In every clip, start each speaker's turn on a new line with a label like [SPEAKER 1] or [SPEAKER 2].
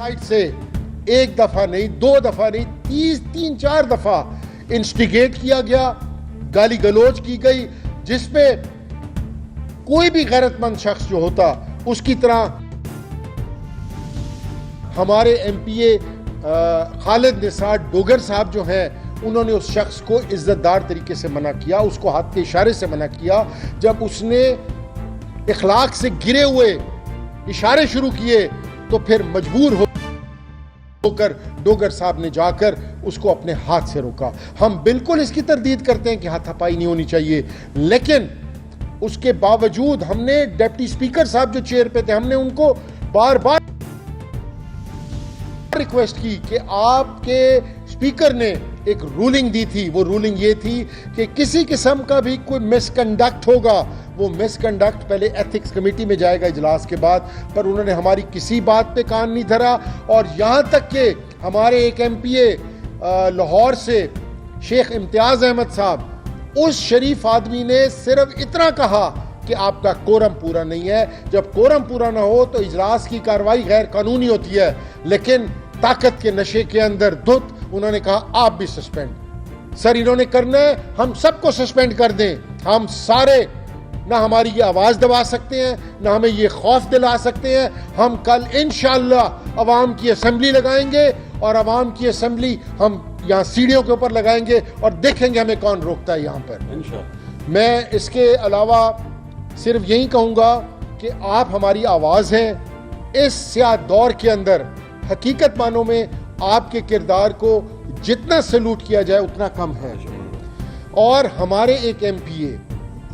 [SPEAKER 1] Side से एक दफा नहीं, दो दफा नहीं, 3-4 दफा इंस्टिगेट किया गया, गाली गलौज की गई, जिसमें कोई भी गैरतमंद शख्स जो होता उसकी तरह हमारे एमपीए खालिद निसार डोगर साहब जो हैं, उन्होंने उस शख्स को इज्जतदार तरीके से मना किया, उसको हाथ के इशारे से मना किया। जब उसने इखलाक से गिरे हुए इशारे शुरू किए तो फिर मजबूर होकर डोगर साहब ने जाकर उसको अपने हाथ से रोका। हम बिल्कुल इसकी तरदीद करते हैं कि हाथापाई नहीं होनी चाहिए, लेकिन उसके बावजूद हमने डिप्टी स्पीकर साहब जो चेयर पे थे, हमने उनको बार बार रिक्वेस्ट की कि आपके स्पीकर ने एक रूलिंग दी थी, वो रूलिंग ये थी कि किसी किस्म का भी कोई मिसकंडक्ट होगा, वो मिसकंडक्ट पहले एथिक्स कमेटी में जाएगा इजलास के बाद, पर उन्होंने हमारी किसी बात पे कान नहीं धरा। और यहाँ तक कि हमारे एक एमपीए लाहौर से शेख इम्तियाज अहमद साहब, उस शरीफ आदमी ने सिर्फ इतना कहा कि आपका कोरम पूरा नहीं है। जब कोरम पूरा ना हो तो इजलास की कार्रवाई गैर कानूनी होती है, लेकिन ताकत के नशे के अंदर धुत उन्होंने कहा आप भी सस्पेंड। सर इन्होंने करना है हम सबको सस्पेंड कर दें, हम सारे ना हमारी ये आवाज़ दबा सकते हैं, ना हमें ये खौफ दिला सकते हैं। हम कल इंशाअल्लाह अवाम की असेंबली लगाएंगे और अवाम की असेंबली हम यहाँ सीढ़ियों के ऊपर लगाएंगे और देखेंगे हमें कौन रोकता है यहाँ पर इंशाअल्लाह। मैं इसके अलावा सिर्फ यही कहूँगा कि आप हमारी आवाज़ हैं। इस स्याह दौर के अंदर हकीकत मानों में आपके किरदार को जितना सैल्यूट किया जाए उतना कम है। और हमारे एक एमपीए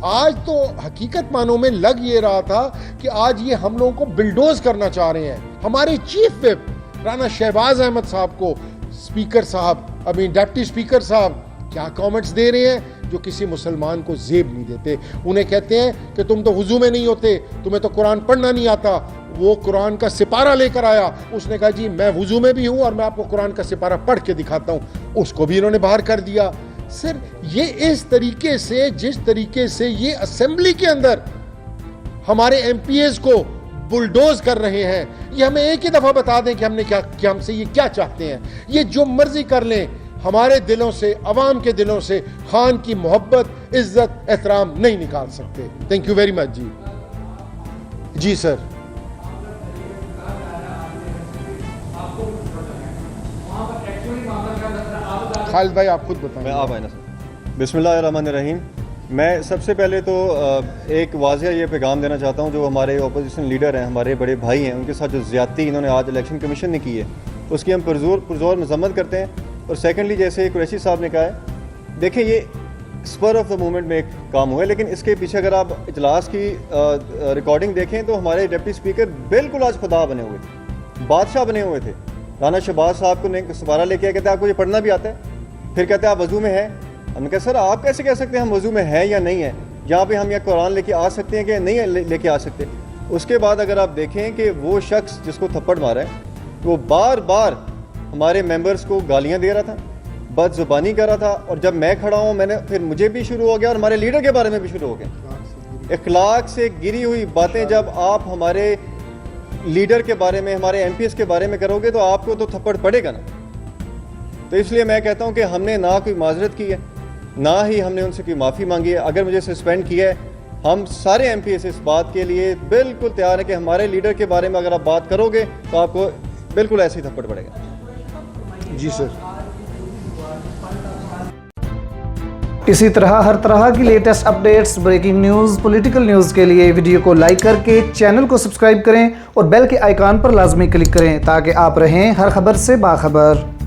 [SPEAKER 1] आज तो हकीकत मानों में लग ये रहा था कि आज ये हम लोगों को बिल्डोज करना चाह रहे हैं। हमारे चीफ विप राना शहबाज अहमद साहब को स्पीकर साहब, डिप्टी स्पीकर साहब क्या कमेंट्स दे रहे हैं जो किसी मुसलमान को जेब नहीं देते। उन्हें कहते हैं कि तुम तो वुजू में नहीं होते, तुम्हें तो कुरान पढ़ना नहीं आता। वो कुरान का सिपारा लेकर आया, उसने कहा जी मैं वुजू में भी हूं और मैं आपको कुरान का सिपारा पढ़ के दिखाता हूं। उसको भी इन्होंने बाहर कर दिया। सर ये इस तरीके से, जिस तरीके से ये असेंबली के अंदर हमारे एमपीएस को बुलडोज कर रहे हैं, ये हमें एक ही दफा बता दें कि हमने क्या हमसे ये क्या चाहते हैं। ये जो मर्जी कर लें, हमारे दिलों से, अवाम के दिलों से खान की मोहब्बत, इज्जत, एहतराम नहीं निकाल सकते। थैंक यू वेरी मच जी। जी सर। खालिद भाई आप खुद बताएं।
[SPEAKER 2] आप आए ना सर। बिस्मिल्लाहिर्रहमानिर्रहीम। मैं सबसे पहले तो एक वाज़िया ये पैगाम देना चाहता हूँ, जो हमारे ओपोजिशन लीडर हैं, हमारे बड़े भाई हैं, उनके साथ जो ज़्यादती इन्होंने आज इलेक्शन कमीशन ने की है, उसकी हम पुरजोर मजम्मत करते हैं। और सेकेंडली, जैसे कुरैशी साहब ने कहा है, देखें ये स्पर ऑफ द मोमेंट में एक काम हुआ है, लेकिन इसके पीछे अगर आप इजलास की रिकॉर्डिंग देखें तो हमारे डिप्टी स्पीकर बिल्कुल आज खुदा बने हुए थे, बादशाह बने हुए थे। राना शहबाज साहब को सवारा लेके आए, कहते हैं आपको ये पढ़ना भी आता है, फिर कहते हैं आप वजू में हैं। हमने कहा सर आप कैसे कह सकते हैं हम वजू में हैं या नहीं है, यहाँ पे हम या कुरान लेके आ सकते हैं कि नहीं लेके आ सकते। उसके बाद अगर आप देखें कि वो शख्स जिसको थप्पड़ मारा है, वो बार बार हमारे मेंबर्स को गालियां दे रहा था, बदजुबानी कर रहा था। और जब मैं खड़ा हूँ, फिर मुझे भी शुरू हो गया और हमारे लीडर के बारे में भी शुरू हो गया। इखलाक से गिरी हुई बातें जब आप हमारे लीडर के बारे में, हमारे एमपीएस के बारे में करोगे तो आपको तो थप्पड़ पड़ेगा ना। तो इसलिए मैं कहता हूँ कि हमने ना कोई माजरत की है, ना ही हमने उनसे कोई माफ़ी मांगी है। अगर मुझे सस्पेंड किया है, हम सारे एमपीएस इस बात के लिए बिल्कुल तैयार है कि हमारे लीडर के बारे में अगर आप बात करोगे तो आपको बिल्कुल ऐसे ही थप्पड़ पड़ेगा।
[SPEAKER 1] जी सर।
[SPEAKER 3] इसी तरह हर तरह की latest updates, breaking news, political news के लिए वीडियो को लाइक करके चैनल को सब्सक्राइब करें और बेल के आइकॉन पर लाजमी क्लिक करें ताकि आप रहें हर खबर से बाखबर।